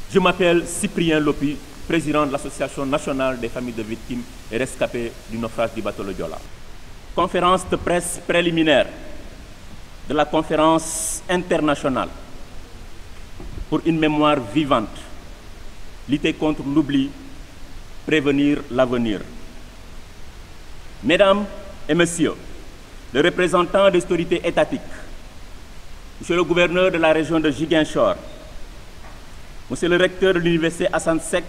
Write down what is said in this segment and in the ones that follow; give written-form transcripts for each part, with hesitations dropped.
Je m'appelle Cyprien Lopi, président de l'Association nationale des familles de victimes et rescapés du naufrage du bateau le Joola. Conférence de presse préliminaire de la conférence internationale pour une mémoire vivante, lutter contre l'oubli, prévenir l'avenir. Mesdames et messieurs, les représentants des autorités étatiques, monsieur le gouverneur de la région de Ziguinchor, monsieur le recteur de l'université Assane Seck,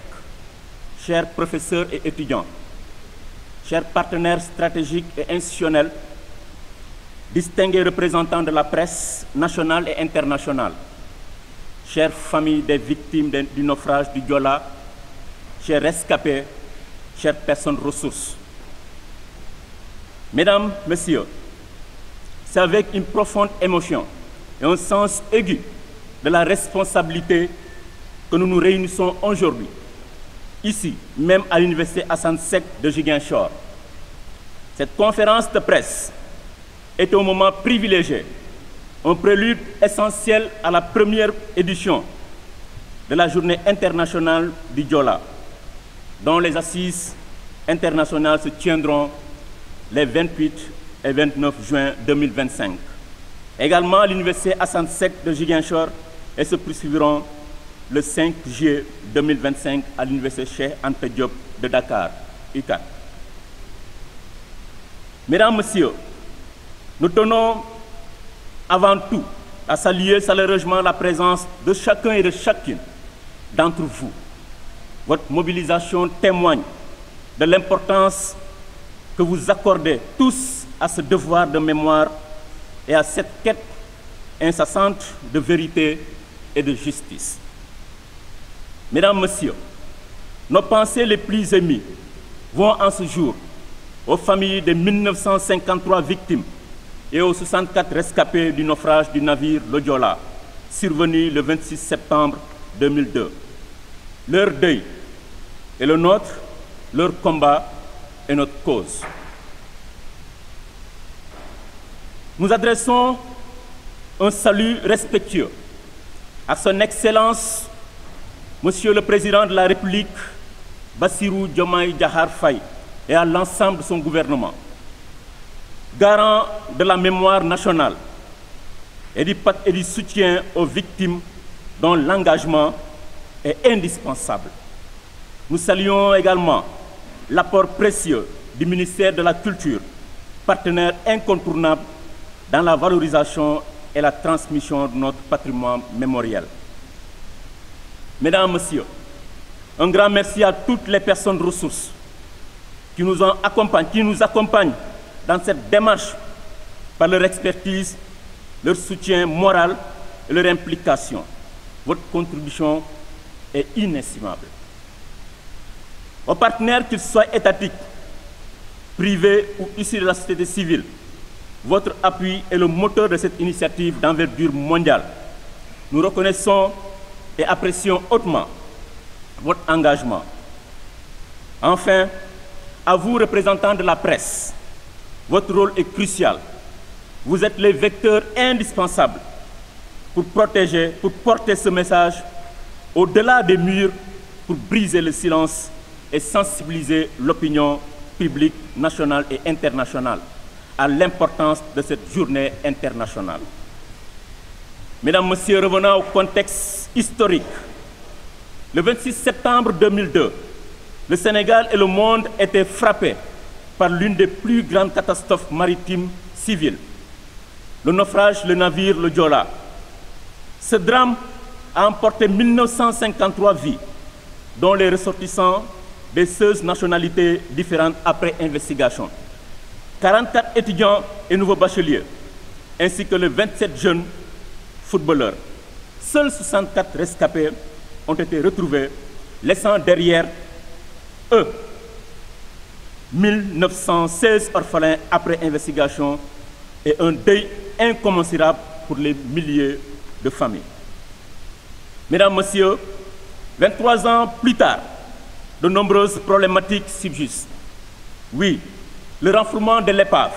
chers professeurs et étudiants, chers partenaires stratégiques et institutionnels, distingués représentants de la presse nationale et internationale, chères familles des victimes du naufrage du Joola, chers rescapés, chères personnes ressources. Mesdames, Messieurs, c'est avec une profonde émotion et un sens aigu de la responsabilité que nous nous réunissons aujourd'hui, ici, même à l'université Assane Seck de Ziguinchor. Cette conférence de presse est un moment privilégié, un prélude essentiel à la première édition de la Journée internationale du Joola, dont les assises internationales se tiendront les 28 et 29 juin 2025. Également à l'université Assane Seck de Ziguinchor et se poursuivront le 5 juillet 2025 à l'université Cheikh Anta Diop de Dakar, UCAD. Mesdames, Messieurs, nous tenons avant tout à saluer chaleureusement la présence de chacun et de chacune d'entre vous. Votre mobilisation témoigne de l'importance que vous accordez tous à ce devoir de mémoire et à cette quête incessante de vérité et de justice. Mesdames, Messieurs, nos pensées les plus émues vont en ce jour aux familles des 1953 victimes et aux 64 rescapés du naufrage du navire le Joola, survenu le 26 septembre 2002. Leur deuil est le nôtre, leur combat est notre cause. Nous adressons un salut respectueux à son Excellence, Monsieur le Président de la République, Bassirou Diomaye Diakhar Faye, et à l'ensemble de son gouvernement, garant de la mémoire nationale et du soutien aux victimes dont l'engagement est indispensable. Nous saluons également l'apport précieux du ministère de la Culture, partenaire incontournable dans la valorisation et la transmission de notre patrimoine mémoriel. Mesdames, Messieurs, un grand merci à toutes les personnes ressources qui nous accompagnent dans cette démarche par leur expertise, leur soutien moral et leur implication. Votre contribution est inestimable. Aux partenaires, qu'ils soient étatiques, privés ou issus de la société civile, votre appui est le moteur de cette initiative d'envergure mondiale. Nous reconnaissons et apprécions hautement votre engagement. Enfin, à vous, représentants de la presse, votre rôle est crucial. Vous êtes les vecteurs indispensables pour protéger, pour porter ce message au-delà des murs, pour briser le silence et sensibiliser l'opinion publique nationale et internationale à l'importance de cette journée internationale. Mesdames, Messieurs, revenant au contexte historique, le 26 septembre 2002, le Sénégal et le monde étaient frappés par l'une des plus grandes catastrophes maritimes civiles, le naufrage du navire le Joola. Ce drame a emporté 1953 vies, dont les ressortissants des 16 nationalités différentes après investigation, 44 étudiants et nouveaux bacheliers, ainsi que les 27 jeunes footballeurs. Seuls 64 rescapés ont été retrouvés, laissant derrière eux 1916 orphelins après investigation et un deuil incommensurable pour les milliers de familles. Mesdames, Messieurs, 23 ans plus tard, de nombreuses problématiques subsistent. Oui, le renflouement de l'épave,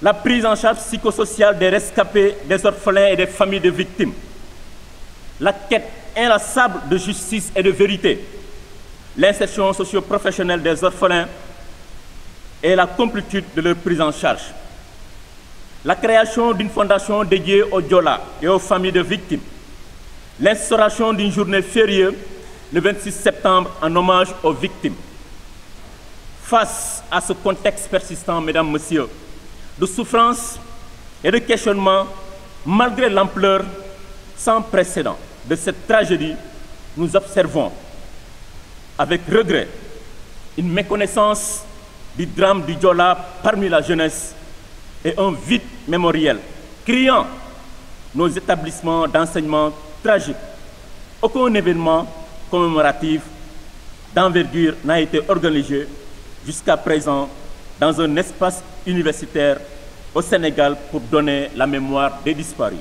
la prise en charge psychosociale des rescapés, des orphelins et des familles de victimes, la quête inlassable de justice et de vérité, l'insertion socio-professionnelle des orphelins et la complétude de leur prise en charge. La création d'une fondation dédiée aux Diola et aux familles de victimes. L'instauration d'une journée fériée le 26 septembre en hommage aux victimes. Face à ce contexte persistant, mesdames, messieurs, de souffrance et de questionnement, malgré l'ampleur sans précédent de cette tragédie, nous observons avec regret une méconnaissance du drame du Diola parmi la jeunesse et un vide mémoriel criant nos établissements d'enseignement tragiques. Aucun événement commémoratif d'envergure n'a été organisé jusqu'à présent dans un espace universitaire au Sénégal pour donner la mémoire des disparus.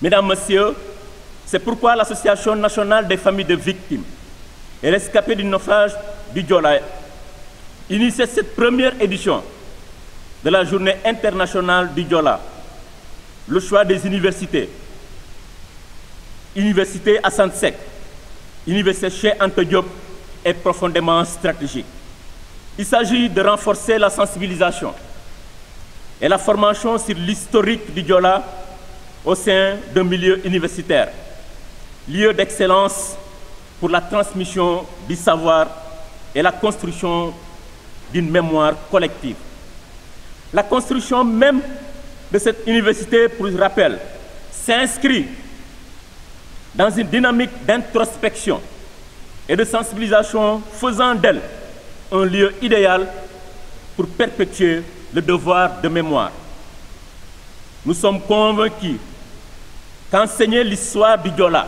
Mesdames, Messieurs, c'est pourquoi l'Association nationale des familles de victimes et rescapés du naufrage du Diola initie cette première édition de la Journée internationale du Diola. Le choix des universités. Université Assane Seck, Université Cheikh Anta Diop est profondément stratégique. Il s'agit de renforcer la sensibilisation et la formation sur l'historique du Diola au sein d'un milieu universitaire, lieu d'excellence pour la transmission du savoir et la construction d'une mémoire collective. La construction même de cette université, pour rappel, s'inscrit dans une dynamique d'introspection et de sensibilisation faisant d'elle un lieu idéal pour perpétuer le devoir de mémoire. Nous sommes convaincus qu'enseigner l'histoire du Diola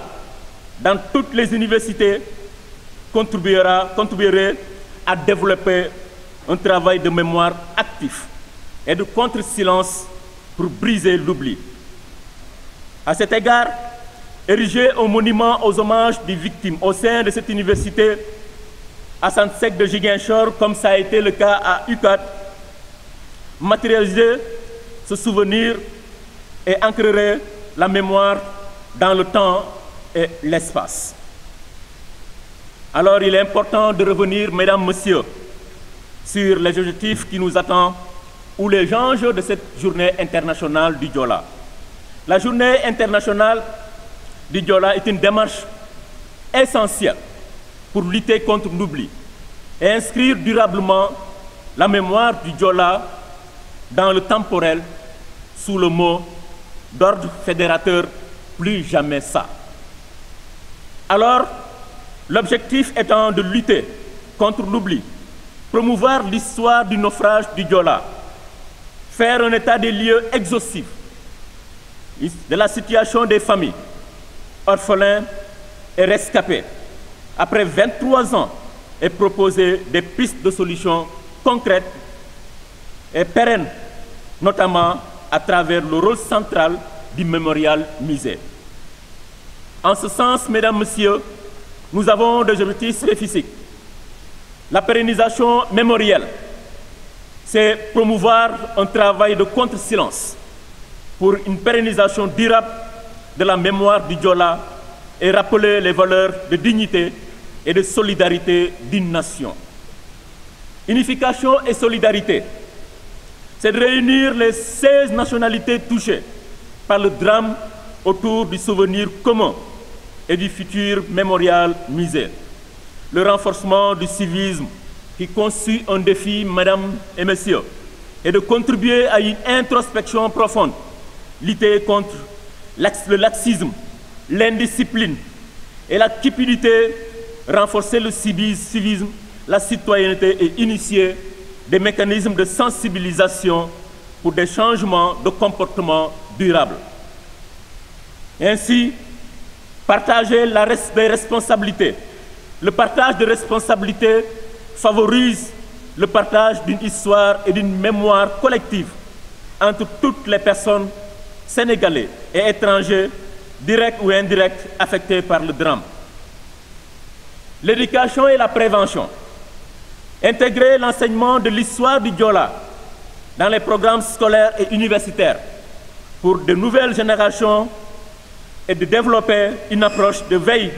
dans toutes les universités contribuerait à développer un travail de mémoire actif et de contre-silence pour briser l'oubli. À cet égard, ériger un monument aux hommages des victimes au sein de cette université Assane Seck de Ziguinchor, comme ça a été le cas à UCAD, matérialiser ce souvenir et ancrerait la mémoire dans le temps et l'espace. Alors il est important de revenir, mesdames, messieurs, sur les objectifs qui nous attendent ou les enjeux de cette journée internationale du Diola. La journée internationale du Diola est une démarche essentielle pour lutter contre l'oubli et inscrire durablement la mémoire du Diola dans le temporel sous le mot d'ordre fédérateur « Plus jamais ça ». Alors, l'objectif étant de lutter contre l'oubli, promouvoir l'histoire du naufrage du Diola, faire un état des lieux exhaustif de la situation des familles, orphelins et rescapés, après 23 ans, et proposer des pistes de solutions concrètes et pérennes, notamment à travers le rôle central du mémorial musée. En ce sens, mesdames, messieurs, nous avons des objectifs spécifiques. La pérennisation mémorielle, c'est promouvoir un travail de contre-silence pour une pérennisation durable de la mémoire du Diola et rappeler les valeurs de dignité et de solidarité d'une nation. Unification et solidarité, c'est de réunir les 16 nationalités touchées par le drame autour du souvenir commun et du futur mémorial musée. Le renforcement du civisme qui constitue un défi, mesdames et messieurs, et de contribuer à une introspection profonde, lutter contre le laxisme, l'indiscipline et la cupidité, renforcer le civisme, la citoyenneté et initier des mécanismes de sensibilisation pour des changements de comportement durables. Ainsi, partager les responsabilités. Le partage de responsabilités favorise le partage d'une histoire et d'une mémoire collective entre toutes les personnes sénégalaises et étrangers, directs ou indirects, affectés par le drame. L'éducation et la prévention. Intégrer l'enseignement de l'histoire du Diola dans les programmes scolaires et universitaires pour de nouvelles générations et de développer une approche de veille,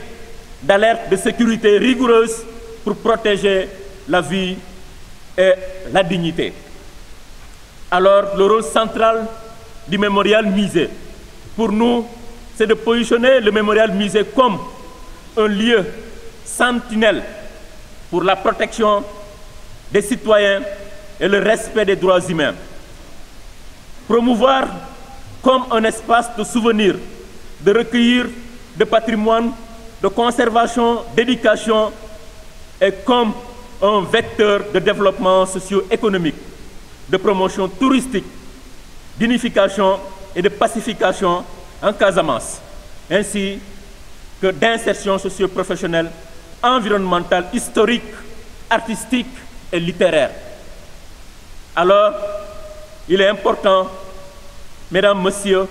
d'alerte, de sécurité rigoureuse pour protéger la vie et la dignité. Alors, le rôle central du mémorial musée, pour nous, c'est de positionner le mémorial musée comme un lieu sentinelle pour la protection des citoyens et le respect des droits humains. Promouvoir comme un espace de souvenir, de recueillir de patrimoine, de conservation, d'éducation et comme un vecteur de développement socio-économique, de promotion touristique, d'unification et de pacification en Casamance, ainsi que d'insertion socio-professionnelle, environnementale, historique, artistique et littéraire. Alors, il est important, mesdames, messieurs,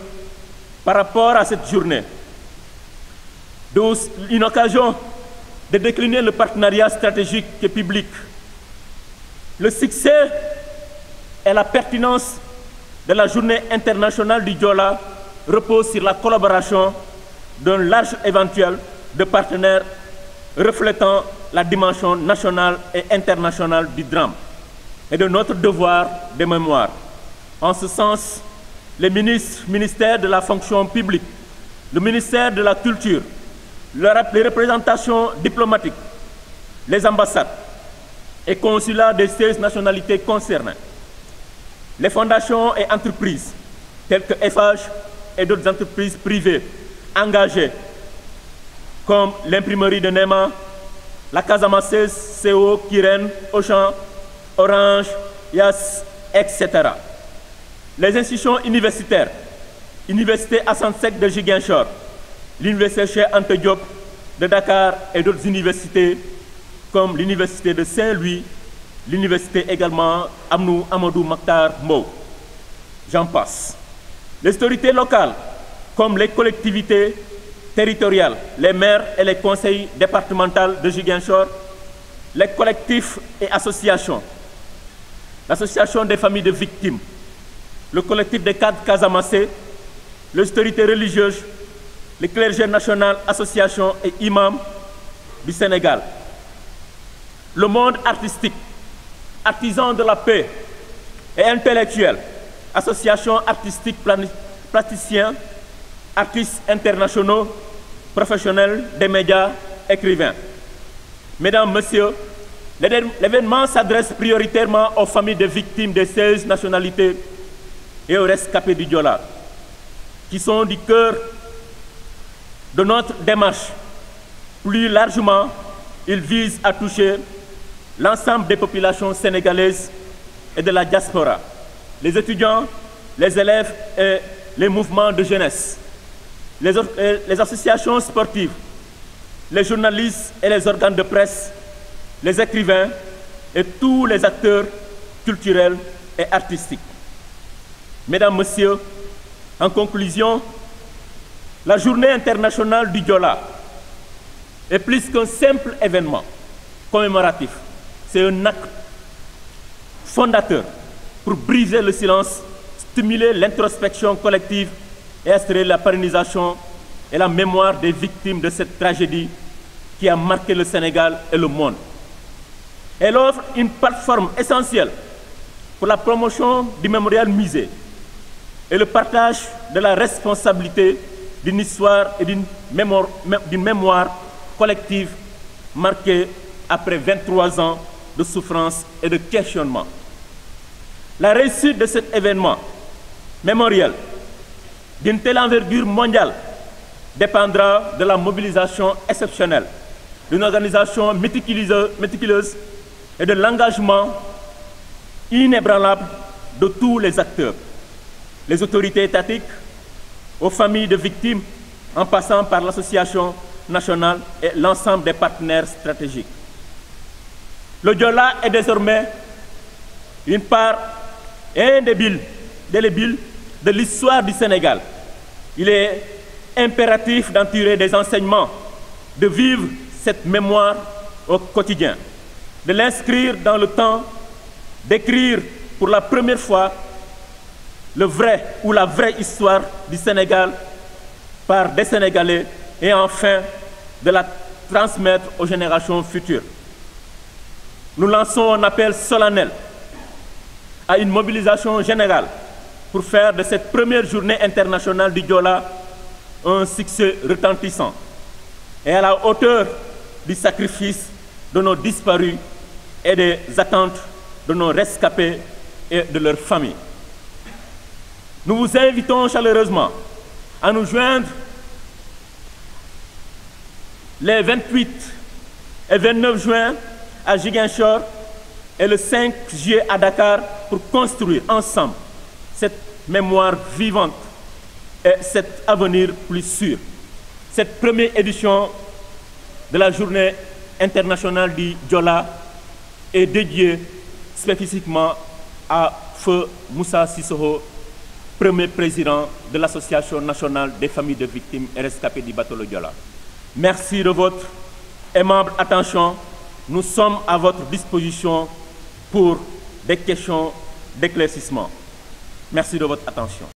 par rapport à cette journée, une occasion de décliner le partenariat stratégique et public. Le succès et la pertinence de la Journée internationale du Diola repose sur la collaboration d'un large éventuel de partenaires reflétant la dimension nationale et internationale du drame et de notre devoir de mémoire. En ce sens, les ministères de la fonction publique, le ministère de la Culture, les représentations diplomatiques, les ambassades et consulats des 16 nationalités concernées, les fondations et entreprises telles que FH et d'autres entreprises privées engagées comme l'imprimerie de Nema, la Casamasseuse, CO, Kiren, Auchan, Orange, Yas, etc. Les institutions universitaires, Université Assane Seck de Ziguinchor, l'Université Cheikh Anta Diop de Dakar et d'autres universités comme l'Université de Saint-Louis, l'Université également Amadou Mahtar Mbow. J'en passe. Les autorités locales comme les collectivités territoriales, les maires et les conseils départementaux de Ziguinchor, les collectifs et associations, l'Association des familles de victimes, le collectif des cadres casamassés, les autorités religieuses, le clergé national, associations et imams du Sénégal, le monde artistique, artisans de la paix et intellectuels, associations artistiques, plasticiens, artistes internationaux, professionnels des médias, écrivains. Mesdames, Messieurs, l'événement s'adresse prioritairement aux familles de victimes des 16 nationalités et aux rescapés du Diola, qui sont du cœur de notre démarche. Plus largement, il vise à toucher l'ensemble des populations sénégalaises et de la diaspora, les étudiants, les élèves et les mouvements de jeunesse, les associations sportives, les journalistes et les organes de presse, les écrivains et tous les acteurs culturels et artistiques. Mesdames, Messieurs, en conclusion, la Journée internationale du Diola est plus qu'un simple événement commémoratif. C'est un acte fondateur pour briser le silence, stimuler l'introspection collective et assurer la pérennisation et la mémoire des victimes de cette tragédie qui a marqué le Sénégal et le monde. Elle offre une plateforme essentielle pour la promotion du mémorial musée et le partage de la responsabilité d'une histoire et d'une mémoire collective marquée après 23 ans de souffrance et de questionnement. La réussite de cet événement mémoriel d'une telle envergure mondiale dépendra de la mobilisation exceptionnelle, d'une organisation méticuleuse et de l'engagement inébranlable de tous les acteurs, les autorités étatiques, aux familles de victimes, en passant par l'association nationale et l'ensemble des partenaires stratégiques. Le Diola est désormais une part indélébile de l'histoire du Sénégal. Il est impératif d'en tirer des enseignements, de vivre cette mémoire au quotidien, de l'inscrire dans le temps, d'écrire pour la première fois le vrai ou la vraie histoire du Sénégal par des Sénégalais et enfin de la transmettre aux générations futures. Nous lançons un appel solennel à une mobilisation générale pour faire de cette première journée internationale du Joola un succès retentissant et à la hauteur du sacrifice de nos disparus et des attentes de nos rescapés et de leurs familles. Nous vous invitons chaleureusement à nous joindre les 28 et 29 juin à Ziguinchor et le 5 juillet à Dakar pour construire ensemble cette mémoire vivante et cet avenir plus sûr. Cette première édition de la Journée internationale du Joola est dédiée spécifiquement à Feu Moussa Sissoko, premier président de l'Association nationale des familles de victimes et rescapés du bateau le Joola. Merci de votre aimable attention. Nous sommes à votre disposition pour des questions d'éclaircissement. Merci de votre attention.